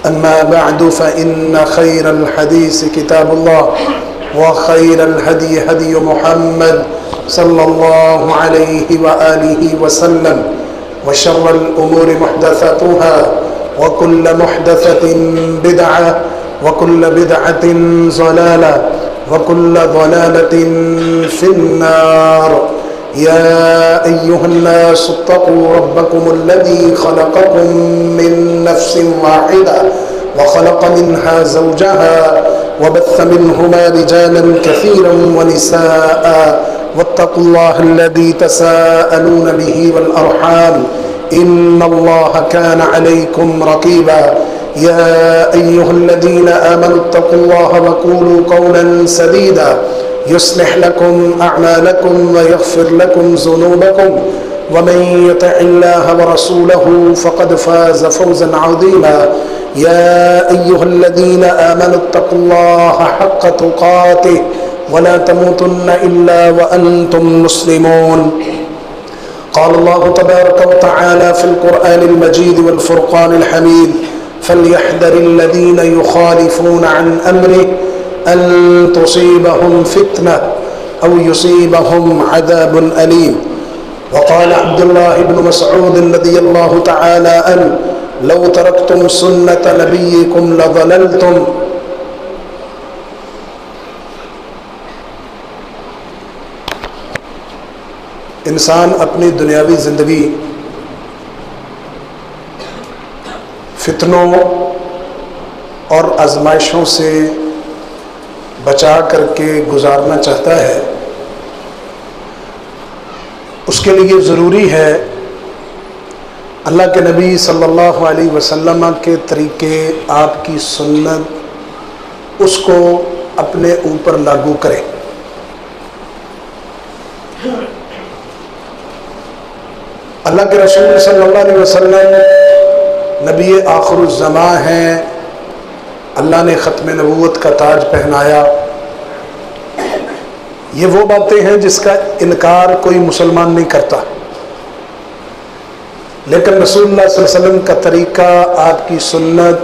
أما بعد فإن خير الحديث كتاب الله وخير الهدي هدي محمد صلى الله عليه وآله وسلم وشر الأمور محدثاتها وكل محدثة بدعة وكل بدعة ضلالة وكل ضلالة في النار. يا أيها الناس اتقوا ربكم الذي خلقكم من نفس واحدة وخلق منها زوجها وبث منهما رجالا كثيرا ونساء واتقوا الله الذي تساءلون به والأرحام إن الله كان عليكم رقيبا. يا أيها الذين آمنوا اتقوا الله وقولوا قولا سديدا يصلح لكم أعمالكم ويغفر لكم ذنوبكم ومن يطع الله ورسوله فقد فاز فوزا عظيما. يا أيها الذين آمنوا اتقوا الله حق تقاته ولا تموتن إلا وأنتم مسلمون. قال الله تبارك وتعالى في القرآن المجيد والفرقان الحميد فليحذر الذين يخالفون عن أمره أن تصيبهم فتنة أو يصيبهم عذاب أليم. وقال عبد الله بن مسعود رضي الله تعالى عنه لو تركتم سنة نبيكم لضللتم. انسان اپنی دنیاوی زندگی فتنوں اور آزمائشوں سے بچا کر کے گزارنا چاہتا ہے. اس کے لیے ضروری ہے اللہ کے نبی صلی اللہ علیہ وسلم کے طریقے، آپ کی سنت، اس کو اپنے اوپر لاگو کرے. اللہ کے رسول صلی اللہ علیہ وسلم نبی آخر الزمان ہیں. اللہ نے ختم نبوت کا تاج پہنایا. یہ وہ باتیں ہیں جس کا انکار کوئی مسلمان نہیں کرتا، لیکن رسول اللہ صلی اللہ علیہ وسلم کا طریقہ، آپ کی سنت،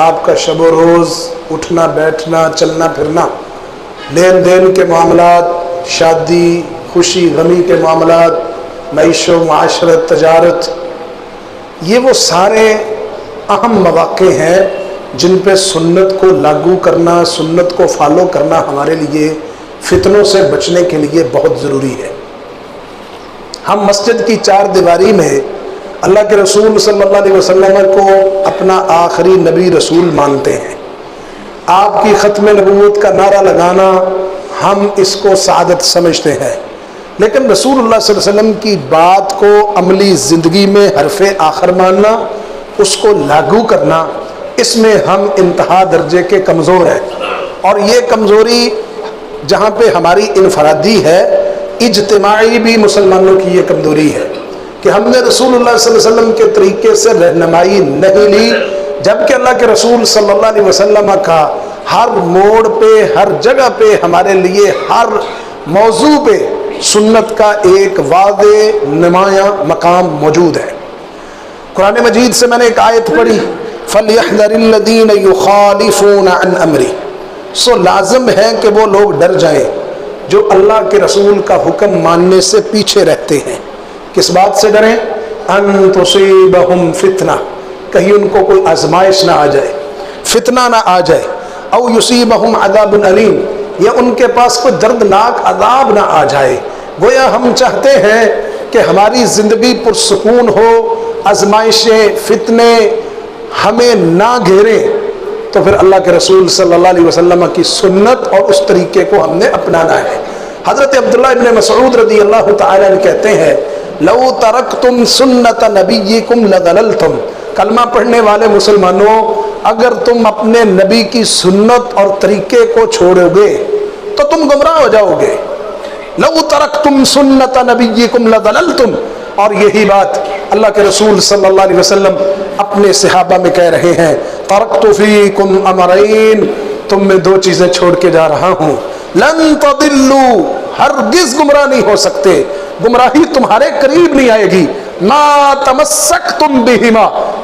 آپ کا شب و روز، اٹھنا بیٹھنا، چلنا پھرنا، لین دین کے معاملات، شادی خوشی غمی کے معاملات، معیش و معاشرت، تجارت، یہ وہ سارے اہم مواقع ہیں جن پہ سنت کو لاگو کرنا، سنت کو فالو کرنا ہمارے لیے فتنوں سے بچنے کے لیے بہت ضروری ہے. ہم مسجد کی چار دیواری میں اللہ کے رسول صلی اللہ علیہ وسلم کو اپنا آخری نبی رسول مانتے ہیں. آپ کی ختم نبوت کا نعرہ لگانا ہم اس کو سعادت سمجھتے ہیں، لیکن رسول اللہ صلی اللہ علیہ وسلم کی بات کو عملی زندگی میں حرف آخر ماننا، اس کو لاگو کرنا، اس میں ہم انتہا درجے کے کمزور ہیں. اور یہ کمزوری جہاں پہ ہماری انفرادی ہے، اجتماعی بھی مسلمانوں کی یہ کمزوری ہے کہ ہم نے رسول اللہ صلی اللہ علیہ وسلم کے طریقے سے رہنمائی نہیں لی، جبکہ اللہ کے رسول صلی اللہ علیہ وسلم کا ہر موڑ پہ، ہر جگہ پہ، ہمارے لیے ہر موضوع پہ سنت کا ایک واضح نمایاں مقام موجود ہے. قرآن مجید سے میں نے ایک آیت پڑھی فَلْيَحْذَرِ الَّذِينَ يُخَالِفُونَ عَنْ أَمْرِهِ. سو لازم ہے کہ وہ لوگ ڈر جائیں جو اللہ کے رسول کا حکم ماننے سے پیچھے رہتے ہیں. کس بات سے ڈریں؟ ان تصیبہم فتنہ، کہیں ان کو کوئی آزمائش نہ آ جائے، فتنہ نہ آ جائے، او یصیبہم عذاب علیم، یا ان کے پاس کوئی دردناک عذاب نہ آ جائے. گویا ہم چاہتے ہیں کہ ہماری زندگی پرسکون ہو، آزمائشیں، فتنے ہمیں نہ گھیریں، تو پھر اللہ کے رسول صلی اللہ علیہ وسلم کی سنت اور اس طریقے کو ہم نے اپنانا ہے. حضرت عبداللہ ابن مسعود رضی اللہ تعالیٰ عنہ کہتے ہیں لو ترکتم سنت نبیکم لضللتم. کلمہ پڑھنے والے مسلمانوں، اگر تم اپنے نبی کی سنت اور طریقے کو چھوڑو گے تو تم گمراہ ہو جاؤ گے. لو ترکتم سنت نبیکم لضللتم. اور یہی بات اللہ کے رسول صلی اللہ علیہ وسلم اپنے صحابہ میں کہہ رہے ہیں ترکت فیکم امرین، تم میں دو چیزیں چھوڑ کے جا رہا ہوں، لن تضلوا، ہرگز گمراہ نہیں ہو سکتے، گمراہی تمہارے قریب نہیں آئے گی، ما تمسکتم بہما،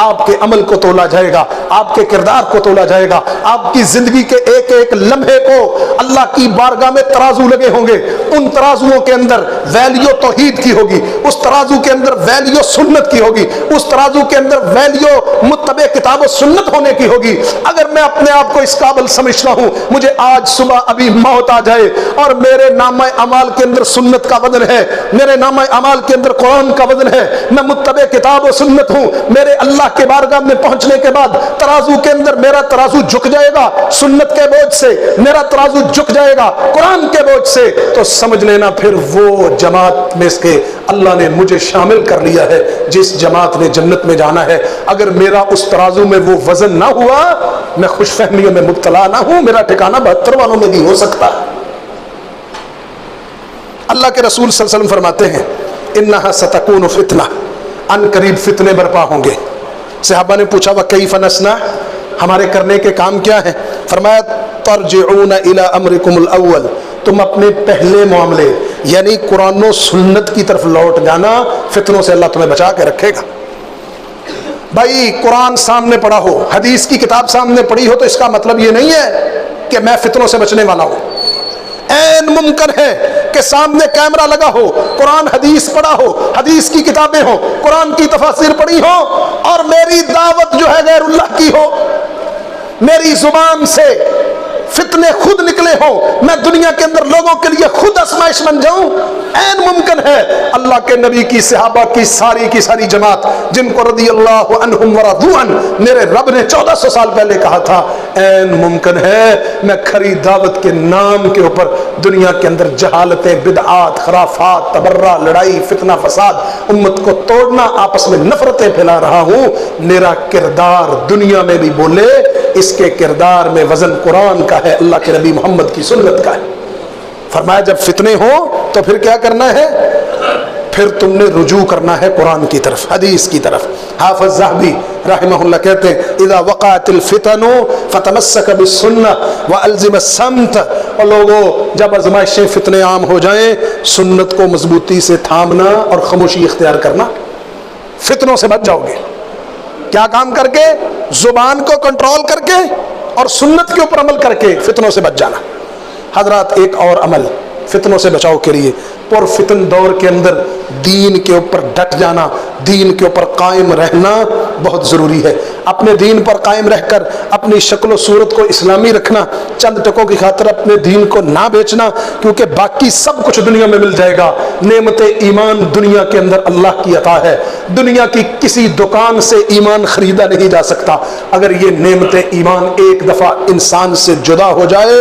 آپ کے عمل کو تولا جائے گا، آپ کے کردار کو تولا جائے گا، آپ کی زندگی کے ایک ایک لمحے کو اللہ کی بارگاہ میں ترازو لگے ہوں گے، ان ترازوؤں کے اندر ویلیو توحید کی ہوگی، اس ترازو کے اندر ویلیو سنت کی ہوگی، اس ترازو کے اندر ویلیو متبع کتاب و سنت ہونے کی ہوگی۔ اگر میں اپنے آپ کو اس قابل سمجھتا ہوں مجھے آج صبح ابھی موت آ جائے اور میرے نامہ اعمال کے اندر سنت کا وزن ہے، میرے نامہ اعمال کے اندر قرآن کا وزن ہے، میں متبع کتاب و سنت ہوں، میرے اللہ کے بارگاہ میں پہنچنے کے بعد ترازو کے اندر میرا ترازو جھک جائے گا سنت کے بوجھ سے، میرا ترازو جھک جائے گا قرآن کے بوجھ سے، تو سمجھ لینا پھر وہ جماعت میں سے اللہ نے مجھے شامل کر لیا ہے جس جماعت نے جنت میں جانا ہے۔ اگر میرا اس ترازو میں وہ وزن نہ ہوا، میں خوش فہمیوں میں مبتلا نہ ہوں، میرا ٹھکانہ 72 والوں میں بھی ہو سکتا ہے۔ اللہ کے رسول صلی اللہ علیہ وسلم فرماتے ہیں انہا ستکون فتنہ، ان قریب فتنے برپا ہوں گے۔ صحابہ نے پوچھا وکیف نصنع، ہمارے کرنے کے کام کیا ہیں؟ فرمایا ترجعون الی امرکم الاول، تم اپنے پہلے معاملے یعنی قرآن و سنت کی طرف لوٹ جانا، فتنوں سے اللہ تمہیں بچا کے رکھے گا۔ بھائی قرآن سامنے پڑھا ہو، حدیث کی کتاب سامنے پڑھی ہو تو اس کا مطلب یہ نہیں ہے کہ میں فتنوں سے بچنے والا ہوں۔ این ممکن ہے کہ سامنے کیمرہ لگا ہو، قرآن حدیث پڑھا ہو، حدیث کی کتابیں ہو، قرآن کی تفاسیر پڑھی ہو اور میری دعوت جو ہے غیر اللہ کی ہو، میری زبان سے فتنے خود نکلے ہوں، میں دنیا کے اندر لوگوں کے لیے خود آزمائش بن جاؤں۔ این ممکن ہے اللہ کے نبی کی صحابہ کی ساری جماعت جن کو رضی اللہ عنہم ورضوا عنہ میرے رب نے 1400 سال پہلے کہا تھا، این ممکن ہے میں کھری دعوت کے نام کے اوپر دنیا کے اندر جہالتیں، بدعات، خرافات، تبرہ، لڑائی، فتنہ، فساد، امت کو توڑنا، آپس میں نفرتیں پھیلا رہا ہوں۔ میرا کردار دنیا میں بھی بولے، اس کے کردار میں وزن قرآن کا ہے، اللہ کے نبی محمد کی سنت کا ہے۔ فرمایا جب فتنے ہوں تو پھر کیا کرنا ہے؟ پھر تم نے رجوع کرنا ہے قرآن کی طرف، حدیث کی طرف۔ حافظ ذہبی رحمہ اللہ کہتے ہیں اذا وقعت الفتن فتمسک بالسنہ والزم الصمت، اور لوگوں جب آزمائشیں فتنے عام ہو جائیں سنت کو مضبوطی سے تھامنا اور خاموشی اختیار کرنا، فتنوں سے بچ جاؤ گے۔ کیا کام کر کے؟ زبان کو کنٹرول کر کے اور سنت کے اوپر عمل کر کے فتنوں سے بچ جانا۔ حضرات ایک اور عمل فتنوں سے بچاؤ کے لیے، پر فتن دور کے اندر دین کے اوپر ڈٹ جانا، دین کے اوپر قائم رہنا بہت ضروری ہے۔ اپنے دین پر قائم رہ کر اپنی شکل و صورت کو اسلامی رکھنا، چند ٹکوں کی خاطر اپنے دین کو نہ بیچنا، کیونکہ باقی سب کچھ دنیا میں مل جائے گا۔ نعمت ایمان دنیا کے اندر اللہ کی عطا ہے، دنیا کی کسی دکان سے ایمان خریدا نہیں جا سکتا۔ اگر یہ نعمت ایمان ایک دفعہ انسان سے جدا ہو جائے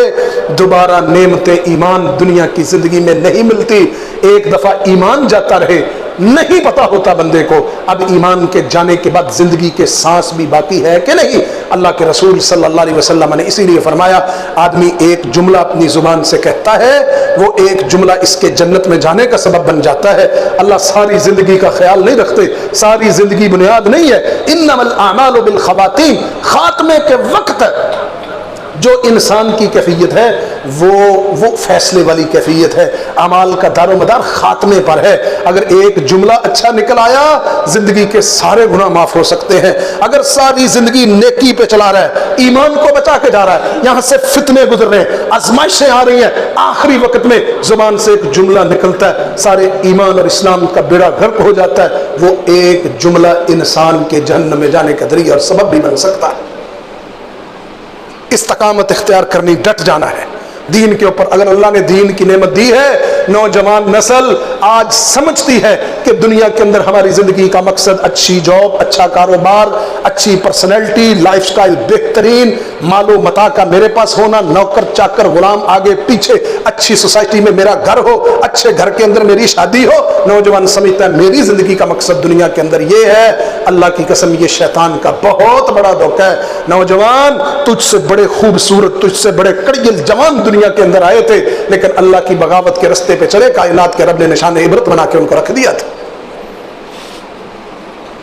دوبارہ نعمت ایمان دنیا کی زندگی میں نہیں ملتی۔ ایک دفعہ ایمان جاتا رہے نہیں پتا ہوتا بندے کو اب ایمان کے جانے کے بعد زندگی کے سانس بھی باقی ہے کہ نہیں۔ اللہ کے رسول صلی اللہ علیہ وسلم نے اسی لیے فرمایا آدمی ایک جملہ اپنی زبان سے کہتا ہے وہ ایک جملہ اس کے جنت میں جانے کا سبب بن جاتا ہے۔ اللہ ساری زندگی کا خیال نہیں رکھتے، ساری زندگی بنیاد نہیں ہے۔ انما الاعمال بالخواتیم، خاتمے کے وقت جو انسان کی کیفیت ہے وہ فیصلے والی کیفیت ہے، اعمال کا دار و مدار خاتمے پر ہے۔ اگر ایک جملہ اچھا نکل آیا زندگی کے سارے گناہ معاف ہو سکتے ہیں۔ اگر ساری زندگی نیکی پہ چلا رہا ہے، ایمان کو بچا کے جا رہا ہے، یہاں سے فتنے گزر رہے ہیں، آزمائشیں آ رہی ہیں، آخری وقت میں زبان سے ایک جملہ نکلتا ہے سارے ایمان اور اسلام کا بیڑا غرق ہو جاتا ہے، وہ ایک جملہ انسان کے جہنم میں جانے کا ذریعہ اور سبب بھی بن سکتا ہے۔ استقامت اختیار کرنی، ڈٹ جانا ہے دین کے اوپر۔ اگر اللہ نے دین کی نعمت دی ہے، نوجوان نسل آج سمجھتی ہے کہ دنیا کے اندر ہماری زندگی کا مقصد اچھی جاب، اچھا کاروبار، اچھی پرسنالٹی، لائف سٹائل بہترین، مال و متاع کا میرے پاس ہونا، نوکر چاکر غلام آگے پیچھے، اچھی سوسائٹی میں میرا گھر ہو، اچھے گھر کے اندر میری شادی ہو۔ نوجوان سمجھتا ہے میری زندگی کا مقصد دنیا کے اندر یہ ہے۔ اللہ کی قسم یہ شیطان کا بہت بڑا دھوکہ ہے۔ نوجوان تجھ سے بڑے خوبصورت، تجھ سے بڑے کڑگل جوان دنیا کے اندر آئے تھے لیکن اللہ کی بغاوت کے رستے پہ چلے، کائنات کے رب نے نشان عبرت بنا کے ان کو رکھ دیا تھا۔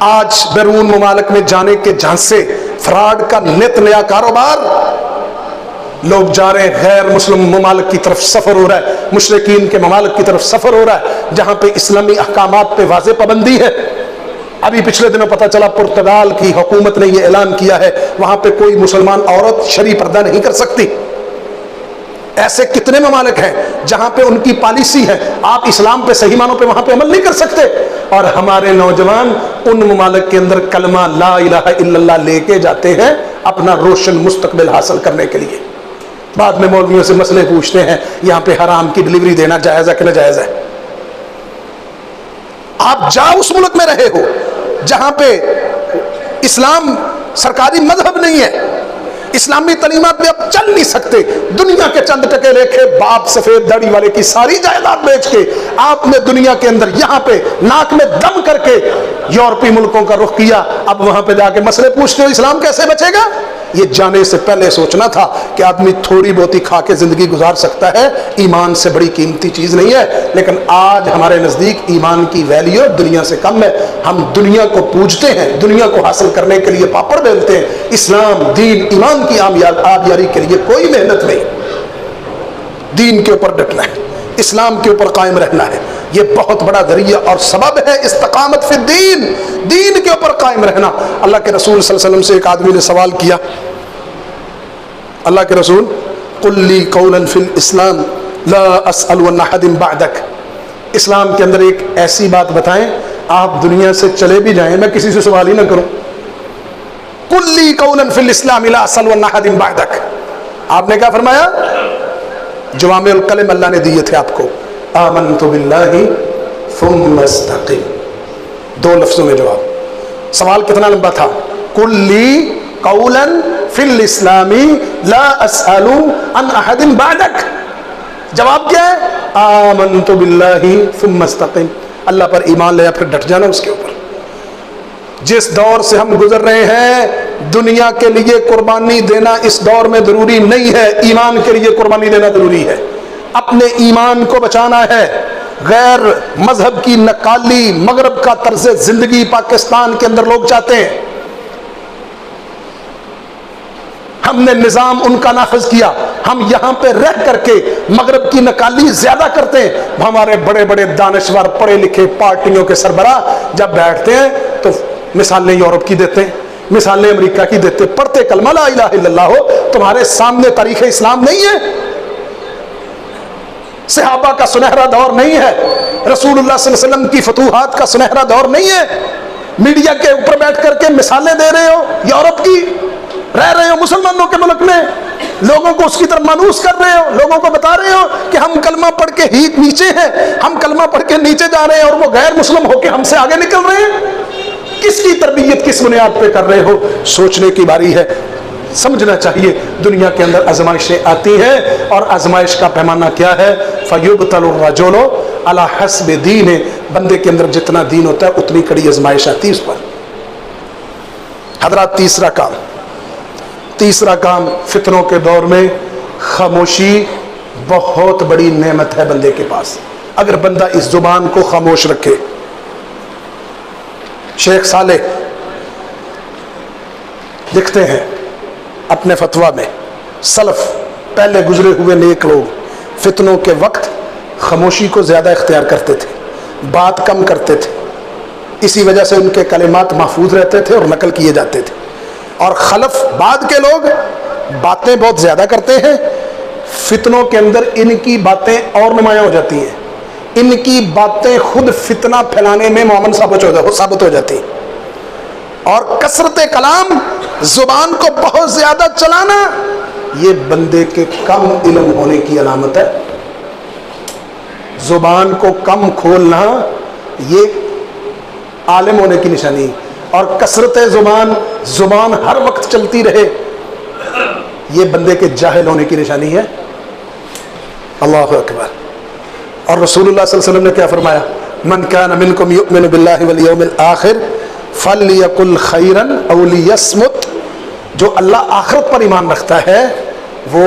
آج بیرون ممالک میں جانے کے جھانسے، فراڈ کا نت نیا کاروبار، لوگ جا رہے ہیں غیر مسلم ممالک کی طرف سفر ہو رہا ہے، مشرکین کے ممالک کی طرف سفر ہو رہا ہے جہاں پہ اسلامی احکامات پہ واضح پابندی ہے۔ ابھی پچھلے دنوں پتہ چلا پرتگال کی حکومت نے یہ اعلان کیا ہے وہاں پہ کوئی مسلمان عورت شرعی پردہ نہیں کر سکتی۔ ایسے کتنے ممالک ہیں جہاں پہ ان کی پالیسی ہے آپ اسلام پہ صحیح معنوں پہ وہاں پہ عمل نہیں کر سکتے، اور ہمارے نوجوان ان ممالک کے اندر کلمہ لا الہ الا اللہ لے کے جاتے ہیں اپنا روشن مستقبل حاصل کرنے کے لیے۔ بعد میں مولویوں سے مسئلے پوچھتے ہیں یہاں پہ حرام کی ڈلیوری دینا جائز ہے کہ ناجائز ہے۔ آپ جا اس ملک میں رہے ہو جہاں پہ اسلام سرکاری مذہب نہیں ہے، اسلامی تعلیمات پہ آپ چل نہیں سکتے، دنیا کے چند ٹکے لے کے باپ سفید داڑھی والے کی ساری جائیداد بیچ کے آپ نے دنیا کے اندر یہاں پہ ناک میں دم کر کے یورپی ملکوں کا رخ کیا، اب وہاں پہ جا کے مسئلے پوچھتے ہو اسلام کیسے بچے گا؟ یہ جانے سے پہلے سوچنا تھا کہ آدمی تھوڑی بہت ہی کھا کے زندگی گزار سکتا ہے، ایمان سے بڑی قیمتی چیز نہیں ہے، لیکن آج ہمارے نزدیک ایمان کی ویلیو دنیا سے کم ہے۔ ہم دنیا کو پوجتے ہیں، دنیا کو حاصل کرنے کے لیے پاپڑ بیلتے ہیں، اسلام دین ایمان کی آبیاری کے لیے کوئی محنت نہیں۔ دین کے اوپر ڈٹنا ہے، اسلام کے اوپر قائم رہنا ہے، یہ بہت بڑا ذریعہ اور سبب ہے استقامت فی الدین، دین کے اوپر قائم رہنا۔ اللہ کے رسول صلی اللہ علیہ وسلم سے ایک آدمی نے سوال کیا، اللہ کے رسول قل لی قولا فی الاسلام لا اسأل عن احد بعدک، اسلام کے اندر ایک ایسی بات بتائیں آپ دنیا سے چلے بھی جائیں میں کسی سے سوال ہی نہ کروں۔ قل لی قولا فی الاسلام لا اسأل عن احد بعدک، آپ نے کیا فرمایا؟ جوامع الکلم اللہ نے دیے تھے آپ کو، آمنت باللہ ثم استقم، دو لفظوں میں جواب۔ سوال کتنا لمبا تھا؟ قل لی قولا فی الاسلام لا اسأل عن احد بعدک، جواب کیا ہے؟ آمنت باللہ ثم استقم، اللہ پر ایمان لیا پھر ڈٹ جانا اس کے اوپر۔ جس دور سے ہم گزر رہے ہیں دنیا کے لیے قربانی دینا اس دور میں ضروری نہیں ہے، ایمان کے لیے قربانی دینا ضروری ہے، اپنے ایمان کو بچانا ہے۔ غیر مذہب کی نقالی مغرب کا طرز زندگی پاکستان کے اندر لوگ چاہتے ہیں، ہم نے نظام ان کا نافذ کیا، ہم یہاں پہ رہ کر کے مغرب کی نقالی زیادہ کرتے ہیں۔ ہمارے بڑے بڑے دانشور پڑھے لکھے پارٹیوں کے سربراہ جب بیٹھتے ہیں تو مثالیں یورپ کی دیتے ہیں، مثالیں امریکہ کی دیتے، پڑھتے کلمہ لا الہ الا اللہ ہو، تمہارے سامنے تاریخ اسلام نہیں ہے، صحابہ کا سنہرا دور نہیں ہے، رسول اللہ صلی اللہ علیہ وسلم کی فتوحات کا سنہرا دور نہیں ہے، میڈیا کے اوپر بیٹھ کر کے مثالیں دے رہے ہو یورپ کی، رہ رہے ہو مسلمانوں کے ملک میں، لوگوں کو اس کی طرف مانوس کر رہے ہو، لوگوں کو بتا رہے ہو کہ ہم کلمہ پڑھ کے ہی نیچے ہیں، ہم کلمہ پڑھ کے نیچے جا رہے ہیں اور وہ غیر مسلم ہو کے ہم سے آگے نکل رہے ہیں۔ کس کی تربیت کس بنیاد پہ کر رہے ہو؟ سوچنے کی باری ہے، سمجھنا چاہیے۔ دنیا کے اندر آزمائشیں آتی ہیں اور آزمائش کا پیمانہ کیا ہے؟ فَيُبْتَلُ الرَّجُلُ عَلَى حَسْبِ دِينِهِ، بندے کے اندر جتنا دین ہوتا ہے اتنی کڑی آزمائش آتی ہے اس پر۔ حضرات تیسرا کام فتنوں کے دور میں خاموشی بہت بڑی نعمت ہے بندے کے پاس، اگر بندہ اس زبان کو خاموش رکھے۔ شیخ صالح لکھتے ہیں اپنے فتویٰ میں، سلف پہلے گزرے ہوئے نیک لوگ فتنوں کے وقت خاموشی کو زیادہ اختیار کرتے تھے، بات کم کرتے تھے، اسی وجہ سے ان کے کلمات محفوظ رہتے تھے اور نقل کیے جاتے تھے۔ اور خلف بعد کے لوگ باتیں بہت زیادہ کرتے ہیں، فتنوں کے اندر ان کی باتیں اور نمایاں ہو جاتی ہیں، ان کی باتیں خود فتنہ پھیلانے میں معاون ثابت ہو جاتی ہیں۔ اور کثرت کلام، زبان کو بہت زیادہ چلانا، یہ بندے کے کم علم ہونے کی علامت ہے۔ زبان کو کم کھولنا یہ عالم ہونے کی نشانی، اور کثرت زبان ہر وقت چلتی رہے یہ بندے کے جاہل ہونے کی نشانی ہے۔ اللہ اکبر۔ اور رسول اللہ صلی اللہ علیہ وسلم نے کیا فرمایا؟ من کان منکم یؤمن باللہ والیوم الآخر فلیقل خیرا او لیصمت، جو اللہ آخرت پر ایمان رکھتا ہے وہ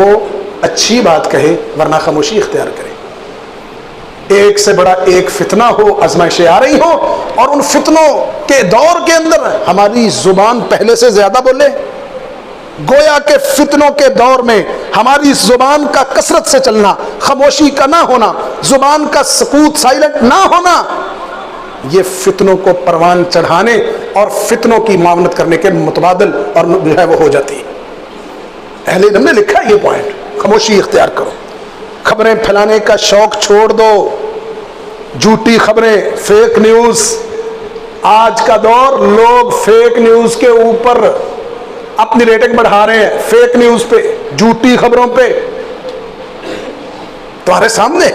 اچھی بات کہے ورنہ خاموشی اختیار کرے۔ ایک سے بڑا ایک فتنہ ہو، آزمائشیں آ رہی ہوں اور ان فتنوں کے دور کے اندر ہماری زبان پہلے سے زیادہ بولے، گویا کہ فتنوں کے دور میں ہماری زبان کا کثرت سے چلنا، خاموشی کا نہ ہونا، زبان کا سکوت سائلنٹ نہ ہونا، یہ فتنوں کو پروان چڑھانے اور فتنوں کی معاونت کرنے کے متبادل اور جو ہے وہ ہو جاتی ہے۔ اہل علم نے لکھا یہ پوائنٹ، خاموشی اختیار کرو، خبریں پھیلانے کا شوق چھوڑ دو، جھوٹی خبریں، فیک نیوز۔ آج کا دور لوگ فیک نیوز کے اوپر اپنی ریٹنگ بڑھا رہے ہیں، فیک نیوز پہ، جھوٹی خبروں پہ۔ تمہارے سامنے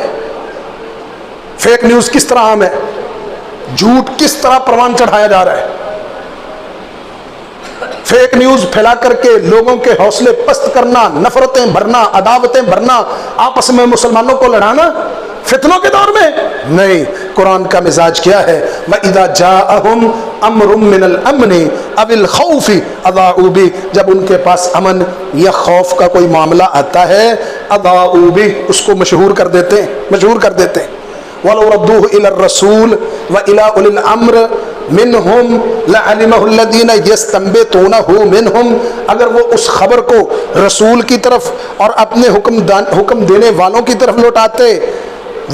فیک نیوز کس طرح عام ہے، جھوٹ کس طرح پروان چڑھایا جا رہا ہے۔ فیک نیوز پھیلا کر کے لوگوں کے حوصلے پست کرنا، نفرتیں بھرنا، عداوتیں بھرنا، آپس میں مسلمانوں کو لڑانا فتنوں کے دور میں نہیں۔ قرآن کا مزاج کیا ہے؟ وَإِذَا جَاءَهُمْ أَمْرٌ مِّنَ الْأَمْنِ أَوِ الْخَوْفِ أَضَاعُوا بِهِ، جب ان کے پاس امن یا خوف کا کوئی معاملہ آتا ہے، أَضَاعُوا بِهِ، اس کو مشہور کر دیتے ہیں، وَلَوْ رَدُّوهُ إِلَى الرَّسُولِ وَإِلَى أُولِي الْأَمْرِ مِنْهُمْ لَعَلِمَهُ الَّذِينَ يَسْتَنبِطُونَهُ مِنْهُمْ، اگر وہ اس خبر کو رسول کی طرف اور اپنے حکم دینے والوں کی طرف لوٹاتے،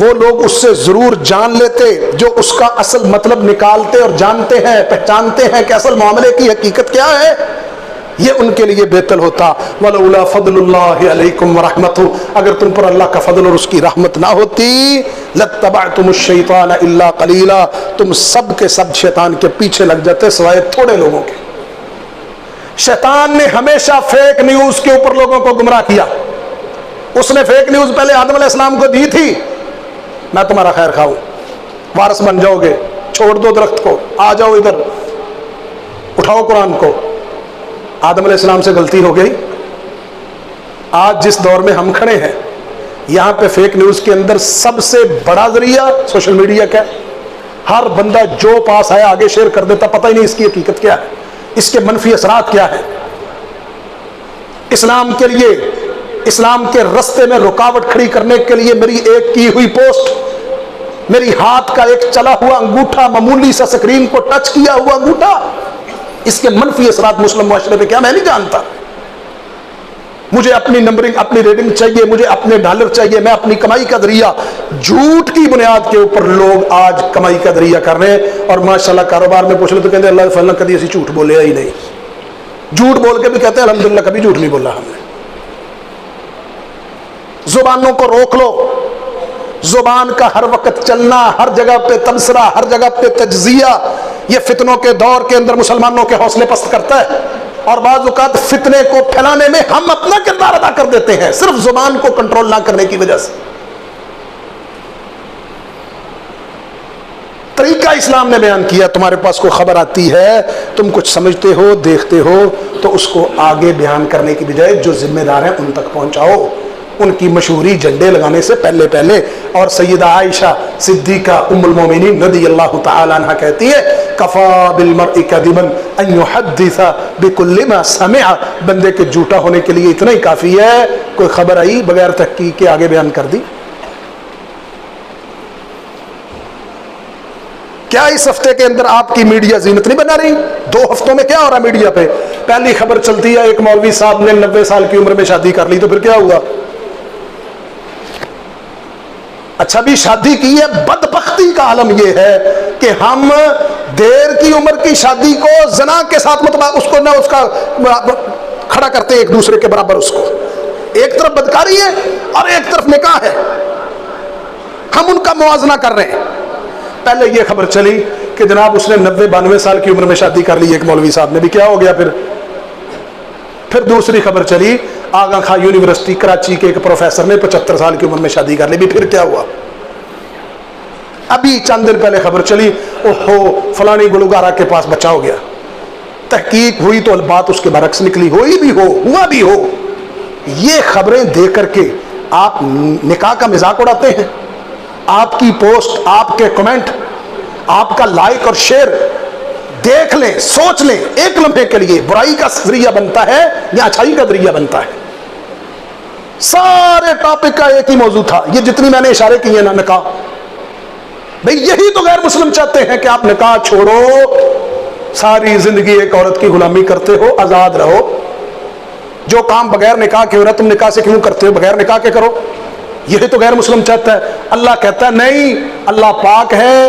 وہ لوگ اس سے ضرور جان لیتے جو اس کا اصل مطلب نکالتے اور جانتے ہیں، پہچانتے ہیں کہ اصل معاملے کی حقیقت کیا ہے، یہ ان کے لیے بہتر ہوتا۔ وَلَوْلَا فَضْلُ اللَّهِ عَلَيْكُمْ وَرَحْمَتُهُ، اگر تم پر اللہ کا فضل اور اس کی رحمت نہ ہوتی، لَاتَّبَعْتُمُ الشَّيْطَانَ إِلَّا قَلِيلًا، تم سب کے سب شیطان کے پیچھے لگ جاتے سوائے تھوڑے لوگوں کے۔ شیطان نے ہمیشہ فیک نیوز کے اوپر لوگوں کو گمراہ کیا۔ اس نے فیک نیوز پہلے آدم علیہ السلام کو دی تھی، میں تمہارا خیر خواہ ہوں، وارث بن جاؤ گے، چھوڑ دو درخت کو، آ جاؤ ادھر، اٹھاؤ قرآن کو۔ آدم علیہ السلام سے غلطی ہو گئی۔ آج جس دور میں ہم کھڑے ہیں، یہاں پہ فیک نیوز کے اندر سب سے بڑا ذریعہ سوشل میڈیا کا ہے۔ ہر بندہ جو پاس آیا آگے شیئر کر دیتا، پتہ ہی نہیں اس کی حقیقت کیا ہے، اس کے منفی اثرات کیا ہیں۔ اسلام کے لیے، اسلام کے رستے میں رکاوٹ کھڑی کرنے کے لیے میری ایک کی ہوئی پوسٹ، میری ہاتھ کا ایک چلا ہوا انگوٹھا، معمولی سا سکرین کو ٹچ کیا ہوا انگوٹھا، اس کے منفی اثرات مسلم معاشرے پہ کیا میں نہیں جانتا۔ مجھے اپنی نمبرنگ، اپنی ریٹنگ چاہیے، مجھے اپنے ڈالر چاہیے، میں اپنی کمائی کا ذریعہ، جھوٹ کی بنیاد کے اوپر لوگ آج کمائی کا ذریعہ کر رہے ہیں۔ اور ماشاءاللہ کاروبار میں پوچھ لے تو کہتے ہیں اللہ فلاں کبھی ایسی جھوٹ بولے ہی نہیں، جھوٹ بول کے بھی کہتے ہیں الحمدللہ کبھی جھوٹ نہیں بولا ہم نے۔ زبانوں کو روک لو، زبان کا ہر وقت چلنا، ہر جگہ پہ تبصرہ، ہر جگہ پہ تجزیہ، یہ فتنوں کے دور کے اندر مسلمانوں کے حوصلے پست کرتا ہے۔ اور بعض اوقات فتنے کو پھیلانے میں ہم اپنا کردار ادا کر دیتے ہیں، صرف زبان کو کنٹرول نہ کرنے کی وجہ سے۔ طریقہ اسلام نے بیان کیا، تمہارے پاس کوئی خبر آتی ہے، تم کچھ سمجھتے ہو، دیکھتے ہو، تو اس کو آگے بیان کرنے کی بجائے جو ذمہ دار ہیں ان تک پہنچاؤ، ان کی مشہوری جھنڈے لگانے سے پہلے۔ اور سیدہ عائشہ صدیقہ ام المومنین رضی اللہ تعالی عنہ کہتی ہے کفا بالمرء کذبا ان یحدث بکل ما سمع، بندے کے جھوٹا ہونے کے لیے اتنا ہی کافی ہے کوئی خبر آئی بغیر تحقیق کے آگے بیان کر دی۔ کیا اس ہفتے کے اندر آپ کی میڈیا زینت نہیں بنا رہی؟ 2 ہفتوں میں کیا ہو رہا میڈیا پہ؟ پہلی خبر چلتی ہے ایک مولوی صاحب نے 90 سال کی عمر میں شادی کر لی، تو پھر کیا ہوا؟ اچھا بھی شادی کی ہے، بدبختی کا عالم یہ ہے کہ ہم دیر کی عمر کی شادی کو زنا کے ساتھ اس کو نہ اس کا کھڑا کرتے ہیں ایک دوسرے کے برابر، اس کو ایک طرف بدکاری ہے اور ایک طرف نکاح ہے، ہم ان کا موازنہ کر رہے ہیں۔ پہلے یہ خبر چلی کہ جناب اس نے 90-92 سال کی عمر میں شادی کر لی ایک مولوی صاحب نے، بھی کیا ہو گیا؟ پھر دوسری خبر چلی آغا خان یونیورسٹی کراچی کے ایک پروفیسر نے 75 سال کی عمر میں شادی کر لی، بھی پھر کیا ہوا؟ ابھی چند دن پہلے خبر چلی اوہو فلانی گلوکارہ کے پاس بچہ ہو گیا، تحقیق ہوئی تو بات اس کے برعکس نکلی، ہوئی بھی ہو، ہوا بھی ہو۔ یہ خبریں دے کر کے آپ نکاح کا مذاق اڑاتے ہیں، آپ کی پوسٹ، آپ کے کمنٹ، آپ کا لائک اور شیئر دیکھ لیں، سوچ لیں ایک لمحے کے لیے برائی کا ذریعہ بنتا ہے یا اچھائی کا ذریعہ بنتا ہے۔ سارے ٹاپک کا ایک ہی موضوع تھا، یہ جتنی میں نے اشارے کیے نا، نکاح۔ بھئی یہی تو غیر مسلم چاہتے ہیں کہ آپ نکاح چھوڑو، ساری زندگی ایک عورت کی غلامی کرتے ہو، آزاد رہو، جو کام بغیر نکاح کے ہو رہا تم نکاح سے کیوں کرتے ہو؟ بغیر نکاح کے کرو، یہی تو غیر مسلم چاہتا ہے۔ اللہ کہتا ہے نہیں، اللہ پاک ہے،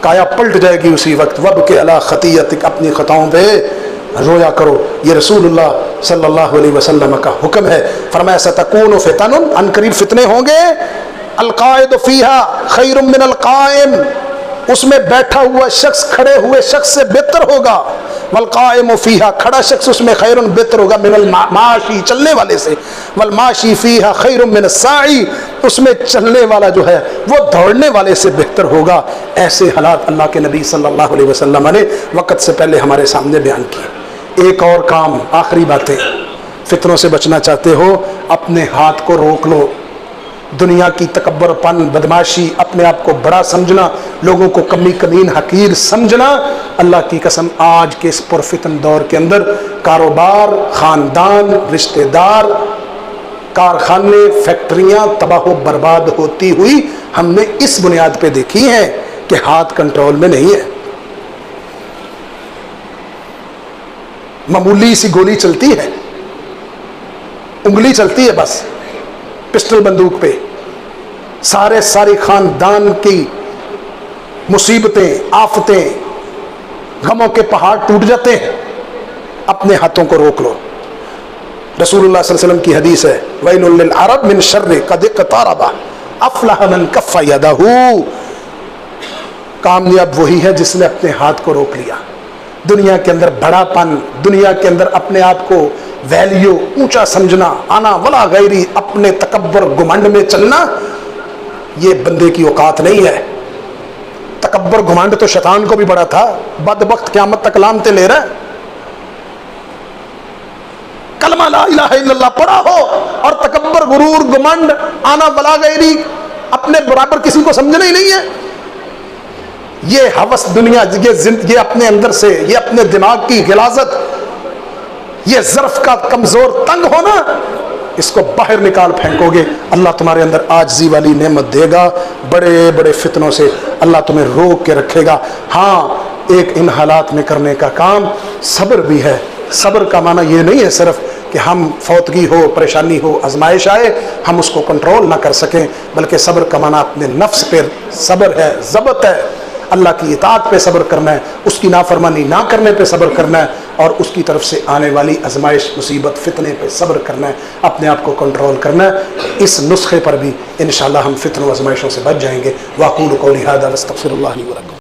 کایا پلٹ جائے گی اسی وقت. وبکی علی خطیئتک، اپنی خطاؤں پہ رویا کرو. یہ رسول اللہ صلی اللہ علیہ وسلم کا حکم ہے. فرمایا ستکون فتن، ان قریب فتنے ہوں گے. القائد فیہا خیر من القائم، اس میں بیٹھا ہوا شخص کھڑے ہوئے شخص سے بہتر ہوگا. والقائم فیہا، کھڑا شخص اس میں خیر بہتر ہوگا من الماشی، چلنے والے سے. والماشی فیہا خیر من الساعی، اس میں چلنے والا جو ہے وہ دوڑنے والے سے بہتر ہوگا. ایسے حالات اللہ کے نبی صلی اللہ علیہ وسلم نے وقت سے پہلے ہمارے سامنے بیان کیے. ایک اور کام، آخری باتیں، فتنوں سے بچنا چاہتے ہو اپنے ہاتھ کو روک لو. دنیا کی تکبر پن، بدماشی، اپنے آپ کو بڑا سمجھنا، لوگوں کو کمی کمین حقیر سمجھنا، اللہ کی قسم آج کے اس پرفتن دور کے اندر کاروبار، خاندان، رشتہ دار، کارخانے، فیکٹریاں تباہ و برباد ہوتی ہوئی ہم نے اس بنیاد پہ دیکھی ہیں کہ ہاتھ کنٹرول میں نہیں ہے. معمولی سی گولی چلتی ہے، انگلی چلتی ہے بس پسٹل بندوق پہ، ساری خاندان کی مصیبتیں، آفتیں، غموں کے پہاڑ ٹوٹ جاتے ہیں. اپنے ہاتھوں کو روک لو. رسول اللہ صلی اللہ علیہ وسلم کی حدیث ہے وَيْلٌ لِلْعَرَبْ مِنْ شَرِّ قَدْ اقْتَرَبَ أَفْلَحَ مَنْ كَفَّ يَدَهُ. کامیاب وہی ہے جس نے اپنے ہاتھ کو روک لیا. دنیا کے اندر بڑا پن، دنیا کے اندر اپنے آپ کو ویلیو اونچا سمجھنا، آنا ولا غیری، اپنے تکبر گھمنڈ میں چلنا، یہ بندے کی اوقات نہیں ہے. تکبر گھمنڈ تو شیطان کو بھی بڑا تھا، بدبخت قیامت تک لامتے لے رہا ہے. کلمہ لا الہ الا اللہ پڑھا ہو اور تکبر، غرور، گھمنڈ، آنا ولا غیری، اپنے برابر کسی کو سمجھنا ہی نہیں ہے. یہ ہوس دنیا، یہ اپنے اندر سے، یہ اپنے دماغ کی غلاظت، یہ ظرف کا کمزور تنگ ہونا، اس کو باہر نکال پھینکو گے اللہ تمہارے اندر عاجزی والی نعمت دے گا. بڑے بڑے فتنوں سے اللہ تمہیں روک کے رکھے گا. ہاں ایک ان حالات میں کرنے کا کام صبر بھی ہے. صبر کا معنی یہ نہیں ہے صرف کہ ہم فوتگی ہو، پریشانی ہو، آزمائش آئے ہم اس کو کنٹرول نہ کر سکیں، بلکہ صبر کا معنی اپنے نفس پہ صبر ہے، ضبط ہے. اللہ کی اطاعت پہ صبر کرنا ہے، اس کی نافرمانی نہ کرنے پہ صبر کرنا ہے، اور اس کی طرف سے آنے والی آزمائش، مصیبت، فتنے پہ صبر کرنا ہے، اپنے آپ کو کنٹرول کرنا ہے. اس نسخے پر بھی انشاءاللہ ہم فتنوں و آزمائشوں سے بچ جائیں گے. واقول قولی ھذا واستغفر اللہ لی ولکم.